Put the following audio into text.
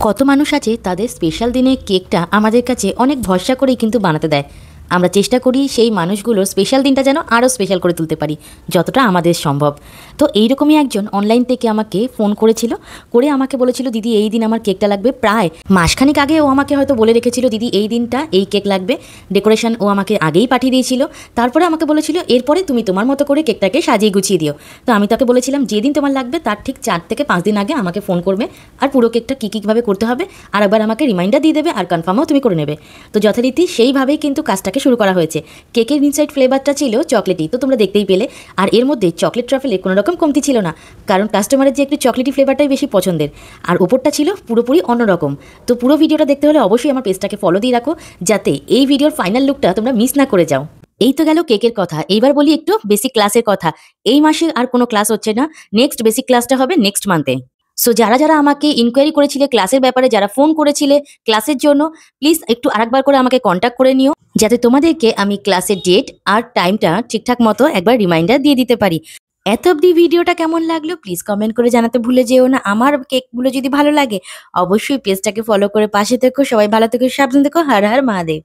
কত মানুষ আছে তাদের স্পেশাল দিনে কেকটা আমাদের কাছে অনেক ভরসা করেই কিন্তু বানাতে দেয়। আমরা চেষ্টা করি সেই মানুষগুলোর স্পেশাল দিনটা যেন আরও স্পেশাল করে তুলতে পারি যতটা আমাদের সম্ভব। তো এইরকমই একজন অনলাইন থেকে আমাকে ফোন করেছিল, করে আমাকে বলেছিল দিদি এই দিন আমার কেকটা লাগবে। প্রায় মাসখানেক আগে ও আমাকে হয়তো বলে রেখেছিল দিদি এই দিনটা এই কেক লাগবে, ডেকোরেশন ও আমাকে আগেই পাঠিয়ে দিয়েছিল। তারপরে আমাকে বলেছিল এরপরে তুমি তোমার মতো করে কেকটাকে সাজিয়ে গুছিয়ে দিও। তো আমি তাকে বলেছিলাম যেদিন তোমার লাগবে তার ঠিক 4 থেকে 5 দিন আগে আমাকে ফোন করবে, আর পুরো কেকটা কী কীভাবে করতে হবে আর একবার আমাকে রিমাইন্ডার দিয়ে দেবে, আর কনফার্মও তুমি করে নেবে। তো যথারীতি সেইভাবেই কিন্তু কাজটাকে শুরু করা হয়েছে। কেকের ইনসাইড ফ্লেভারটা ছিল চকলেটি, তো তোমরা দেখতেই পেলে। আর এর মধ্যে চকলেট ট্রাফেলের কোনো রকম কমতি ছিল না, কারণ কাস্টমারের যে একটু চকলেটি ফ্লেভারটাই বেশি পছন্দের। আর ওপরটা ছিল পুরোপুরি অন্যরকম। তো পুরো ভিডিওটা দেখতে হলে অবশ্যই আমার পেজটাকে ফলো দিয়ে রাখো, যাতে এই ভিডিওর ফাইনাল লুকটা তোমরা মিস না করে যাও। এই তো গেল কেকের কথা, এইবার বলি একটু বেসিক ক্লাসের কথা। এই মাসে আর কোনো ক্লাস হচ্ছে না, নেক্সট বেসিক ক্লাসটা হবে নেক্সট মান্থে। সো যারা যারা আমাকে ইনকোয়ারি করেছিলে ক্লাসের ব্যাপারে, যারা ফোন করেছিলে ক্লাসের জন্য, প্লিজ একটু আরেকবার করে আমাকে কন্ট্যাক্ট করে নিও, যাতে তোমাদেরকে আমি ক্লাসের ডেট আর টাইমটা ঠিকঠাক মতো একবার রিমাইন্ডার দিয়ে দিতে পারি। এত অব্দি ভিডিওটা কেমন লাগলো প্লিজ কমেন্ট করে জানাতে ভুলে যেও না। আমার কেকগুলো যদি ভালো লাগে অবশ্যই পেজটাকে ফলো করে পাশে থেকো। সবাই ভালো থেকো, সাবধান থেকো। হর হর মহাদেব।